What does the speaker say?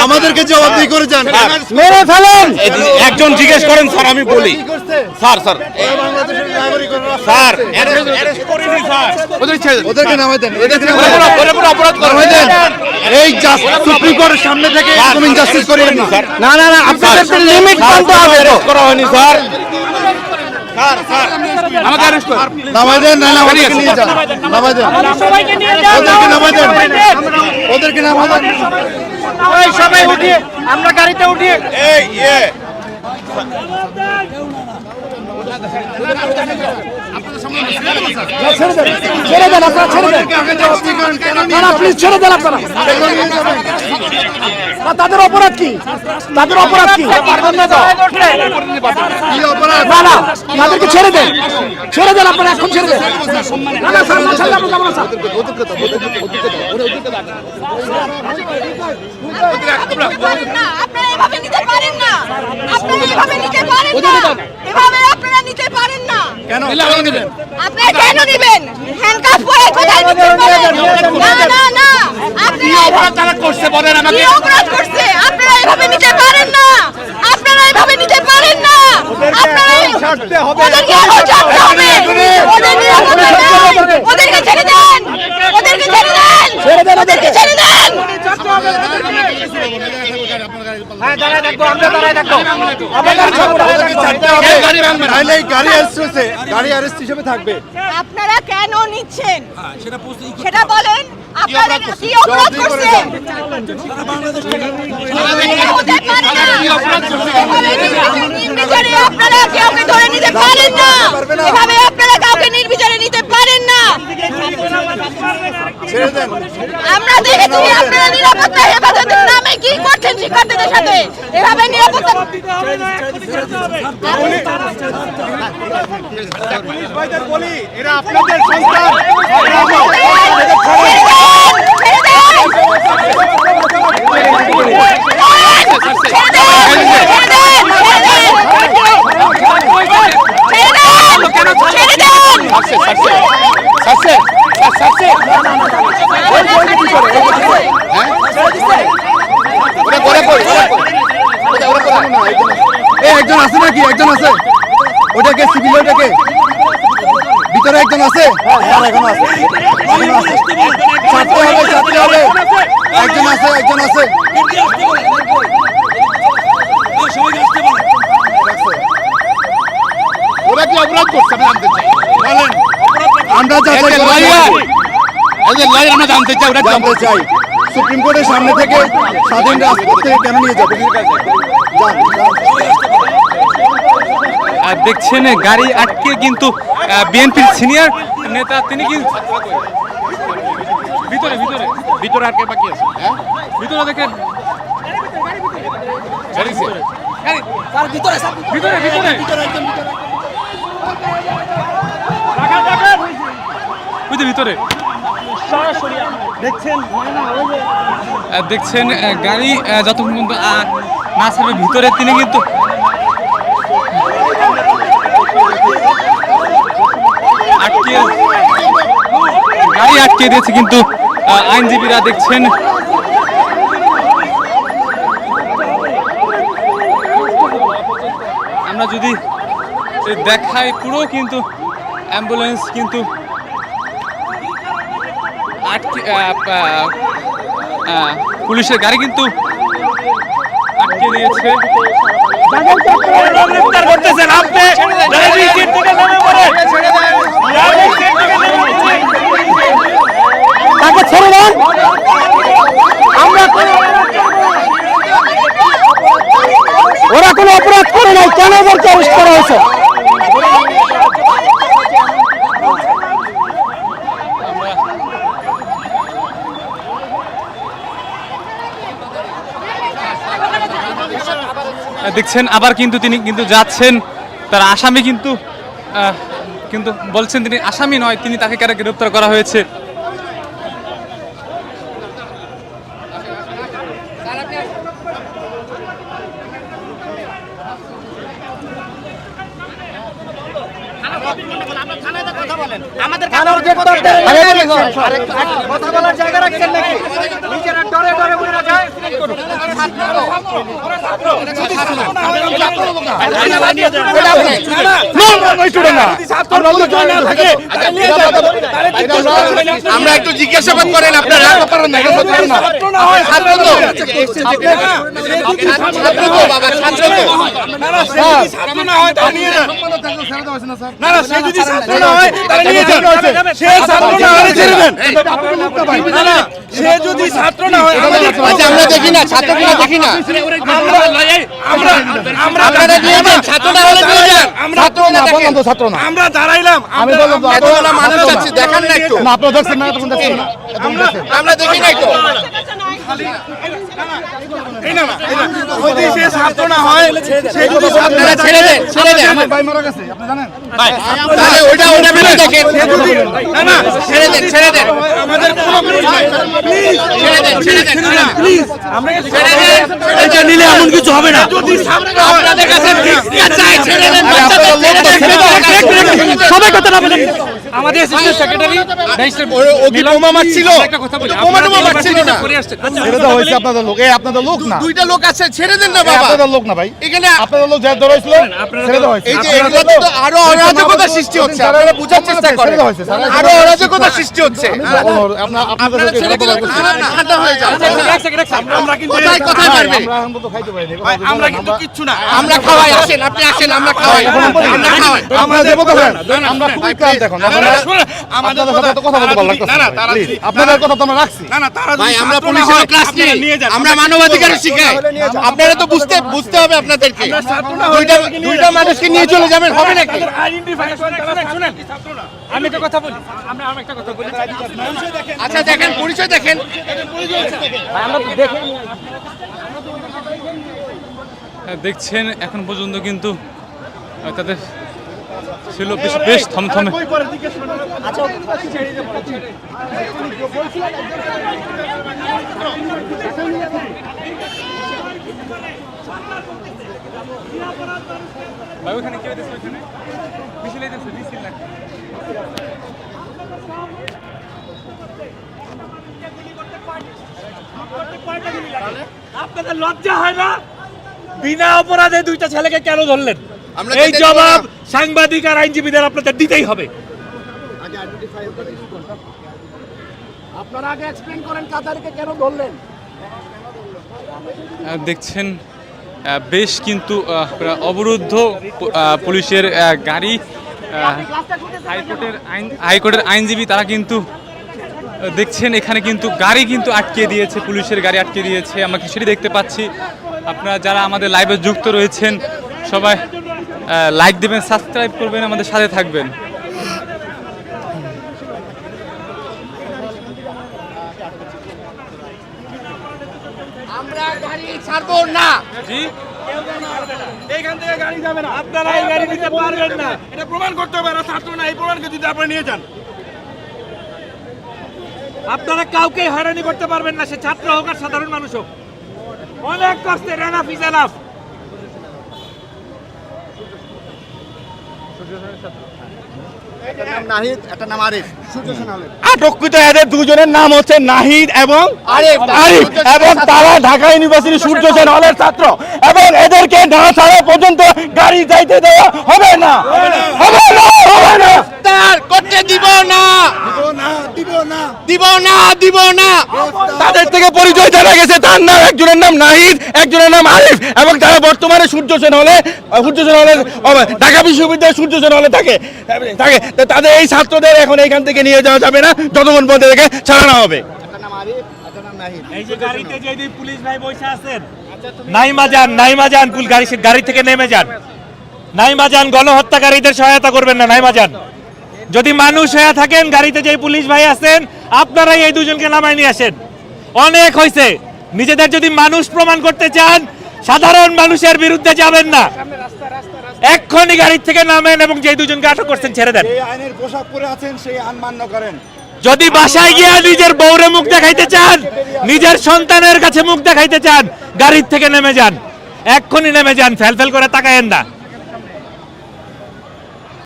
আমাদেরকে জবাবদিহি করে যান। মেরে ফেলেন। একজন জিজ্ঞেস করেন স্যার, আমি বলি স্যার স্যার স্যার ওদেরকে নামাই দেন, এই সুপ্রিম কোর্টের সামনে থেকে এরকম ইনজাস্টিস করিয়েন না স্যার। না না না, আপনাদের লিমিট মানতে হবে তো। করা হয়নি স্যার। স্যার স্যার আমাকে অ্যারেস্ট করুন, নামাই দেন, না না ওদেরকে নিয়ে যান, নামাই দেন, সবাইকে নিয়ে যান, ওদেরকে নামাই দেন, ওদেরকে নামাই দেন। ওই সবাই উঠিয়ে আমরা গাড়িতে উঠিয়ে এই ছেড়ে দেন, আপনারা ছেড়ে দেন। না না প্লিজ ছেড়ে দেন আপনারা। তাদের অপরাধ কি? তাদের অপরাধ কি? না না তাদেরকে ছেড়ে দেন, ছেড়ে দেন আপনারা, এখন ছেড়ে দেন। না না স্যার, না ছাড়লে আমরা যাবো না স্যার। আপনারা এভাবে নিতে পারেন না, আপনারা এভাবে নিতে পারেন না, এভাবে আপনারা নিতে পারেন না। কেন নেবেন? আপনারা কেন নেবেন? হ্যান্ডকাফ পরে কোথায় নিতে পারেন? না না না, আপনারা অপরাধ তারা করছে বলেন আমাকে। কি অপরাধ করছে? আপনারা এভাবে নিতে পারেন না, আপনারা এভাবে নিতে পারেন না, আপনারা ছাড়তে হবে, ওদেরকে এখন ছাড়তে হবে, ওদের নিরাপত্তা দেন, ওদেরকে ছেড়ে দেন, ওদেরকে ছেড়ে দেন, ছেড়ে দেন, ওদেরকে ছেড়ে দেন। হ্যাঁ দাঁড়ায় থাকবো, আমরা দাঁড়ায় থাকবো। নাহলে এই গাড়ি অ্যারেস্ট হয়েছে, গাড়ি অ্যারেস্ট হিসেবে থাকবে। আপনারা কেন নিচ্ছেন সেটা বলেন। আপনারা কি অপরাধ করছেন? নির্বিচারে আপনারা কাউকে ধরে নিতে পারেন না, এভাবে আপনারা কাউকে নির্বিচারে নিতে পারেন না। আমরা দেখেছি আপনারা নিরাপত্তা হেফাজতের নামে কি করছেন শিক্ষার্থীদের সাথে, এভাবে নিরাপত্তা বলি এরা আপনাদের সন্তান। একজন আছে নাকি? একজন আছে, ওটাকে সিভিল, ওটাকে ভিতরে একজন আছে, এখন আছে, ছাড়তে হবে, ছাড়তে হবে, একজন আছে, একজন আছে। ওরা কি অপরাধ করছে আমি জানতে চাই, বলেন। আমরা আমরা জানতে চাই, ওরা জানতে চাই সুপ্রিম কোর্টের সামনে থেকে স্বাধীন রাজপথ থেকে কেন নিয়ে যাবে? দেখছেন গাড়ি আটকে কিন্তু বিএনপির সিনিয়র নেতা তিনি কিন্তু ভিতরে ভিতরে ভিতরে আর কে বাকি আছে? হ্যাঁ ভিতরে দেখেন ভিতরে ভিতরে দেখছেন গাড়ি যতক্ষণ পর্যন্ত না ছাড়বে ভিতরে তিনি কিন্তু গাড়ি আটকে দিয়েছে কিন্তু আইনজীবীরা দেখছেন আমরা যদি দেখাই পুরো কিন্তু অ্যাম্বুলেন্স কিন্তু আটকে পুলিশের গাড়ি কিন্তু আটকে দিয়েছে। তাকে ছেড়ে দেন, আমরা ওরা কোনো অপরাধ করে নাই, কেন ওদেরকে অ্যারেস্ট করা হয়েছে? দেখছেন আবার কিন্তু তিনি কিন্তু যাচ্ছেন, তার আসামি কিন্তু কিন্তু বলছেন তিনি আসামি নয়, তিনি তাকে কেন গ্রেপ্তার করা হয়েছে। আমরা আমাদের কথা বলার জায়গা রাখছেন নাকি? নিজেরা ডরে ডরে বলে যায়। আমরা একটু জিজ্ঞাসাবাদ করেন আপনারা ছাত্র তো বাবা ছাত্র তো সে যদি ছাত্র না হয় আমরা দেখি না ছাত্রগুলো দেখি না আমরা দাঁড়াইলাম মানুষ আছে দেখান না একটু আপনারা দেখছেন না তখন দেখছেন না আমরা দেখি না একটু সে ছাত্র না হয় সে যদি আপনারা ছেড়ে দেন আমার ভাই মারা গেছে আপনি জানেন তাহলে ওইটা বেরো দেখেন ছেড়ে দেন আমাদের কোনো ছেড়ে দেন প্লিজ আমরা এটা নিলে এমন কিছু হবে না। যদি আপনাদের কাছে ভিক্ষা চাই ছেড়ে দেন সবাই কথা না বলেন। আমাদের অ্যাসিস্ট্যান্ট সেক্রেটারি বোমা মারছিল বোমা মারছিল না ছেড়ে দেওয়া হয়েছে আপনাদের লোক এই আপনাদের লোক না দুইটা লোক আছে ছেড়ে দেন না এই বাবা আপনাদের লোক না ভাই এখানে আপনাদের লোক যা ধরেছিল ছেড়ে দেওয়া হয়েছে এই যে এগুলোতে তো আরো অরাজকতা সৃষ্টি হচ্ছে আপনারা বোঝার চেষ্টা করেন আরো অরাজকতা সৃষ্টি হচ্ছে আপনাদের ছেড়ে দিলে ঠান্ডা হয়ে যায় আমরা কিন্তু কোথায় পারবে আমরা তো খাইতে পারি আমরা কিন্তু কিচ্ছু না। আমরা খাওয়াই আসেন আপনি আসেন আমরা খাওয়াই আমরা খাওয়াই আমরা দেবো কখন আমরা খুবই ক্লান্ত এখন আপনাদের সাথে তো কথা বলতে ভালো লাগছে না আপনাদের কথা তো আমরা রাখছি না না তারা ভাই আমরা পুলিশের ক্লাস নিই আমরা মানবাধিকার শিখাই আপনারা তো বুঝতে হবে আপনাদেরকে দুইটা মানুষকে নিয়ে চলে যাবেন হবে নাকি আমি একটা কথা বলি আমরা একটা কথা বলি আচ্ছা দেখেন পরিচয় দেখেন দেখছেন এখন পর্যন্ত কিন্তু তাদের ছিল বেশ থমথমে। ভাই ওখানে কি হইতেছে ওখানে মিছিল হইতেছে মিছিল না আপনাদের লজ্জা হয় না? বিনা অপরাধে দুইটা ছেলেকে কেন ধরলেন? আমরা এই জবাব সাংবাদিক আর আইনজীবীদের আপনাদের দিতেই হবে। আপনারা আগে এক্সপ্লেইন করেন কাতারকে কেন ধরলেন? দেখছেন বেশ কিন্তু অবরুদ্ধ পুলিশের গাড়ি হাইকোর্টের আইনজীবী তারা কিন্তু দেখছেন এখানে কিন্তু গাড়ি কিন্তু আটকে দিয়েছে, পুলিশের গাড়ি আটকে দিয়েছে। আমরা কিছুই দেখতে পাচ্ছি। আপনারা যারা আমাদের লাইভে যুক্ত রয়েছেন সবাই লাইক দেবেন, সাবস্ক্রাইব করবেন, আমাদের সাথে থাকবেন। আমরা গাড়ি ছাড়বো না জি এইখান থেকে গাড়ি যাবে না। আপনারা এই গাড়ি নিতে পারবেন না, এটা প্রমাণ করতে হবে। আর ছাত্র না, এই প্রমাণকে যদি আপনারা নিয়ে যান, আপনারা কাউকে হয়রানি করতে পারবেন না, সে ছাত্র হোক আর সাধারণ মানুষ হোক। অনেক কষ্টে এনাফ ইজ এনাফ। আটককৃত এদের দুজনের নাম হচ্ছে নাহিদ এবং আরিফ, এবং তারা ঢাকা ইউনিভার্সিটি সূর্য সেন হলের ছাত্র, এবং এদেরকে না ছাড়া পর্যন্ত গাড়ি যাইতে দেওয়া হবে না, হবে না, হবে না। তার করতে দিব না দিব না তাদের থেকে পরিচয় জানা গেছে, তার নাম একজনের নাম নাহিদ, একজনের নাম আরিফ, এবং তারা বর্তমানে সূর্য সেন হলে ঢাকা বিশ্ববিদ্যালয়ের সূর্য সেন হলে থাকে। তো তাদের এই ছাত্রদের এখন এইখান থেকে নিয়ে যাওয়া যাবে না যতক্ষণ পর্যন্ত এদেরকে ছাড়ানো হবে। এই যে গাড়িতে যে দুই পুলিশ ভাই বসে আছেন, নাইমা যান গাড়ি থেকে নেমে যান। নাইমা যান, গণহত্যাকারীদের সহায়তা করবেন না। নাইমা যান, যদি মানুষ হয়ে থাকেন গাড়িতে যে পুলিশ ভাই আছেন আপনারাই এই দুজনকে নামায় নিয়ে আসেন। অনেক হয়েছে। নিজেদের যদি মানুষ প্রমাণ করতে চান সাধারণ মানুষের বিরুদ্ধে যাবেন না। এক্ষুনি গাড়ি থেকে নামেন এবং যে দুজনকে আটক করছেন ছেড়ে দেন। আইনের পোশাক পরে আছেন সেই আইন মান্য করেন। যদি বাসায় গিয়ে নিজের বউরে মুখ দেখাইতে চান, নিজের সন্তানের কাছে মুখ দেখাইতে চান, গাড়ির থেকে নেমে যান, এক্ষুনি নেমে যান, ফেল করে তাকায়েন না।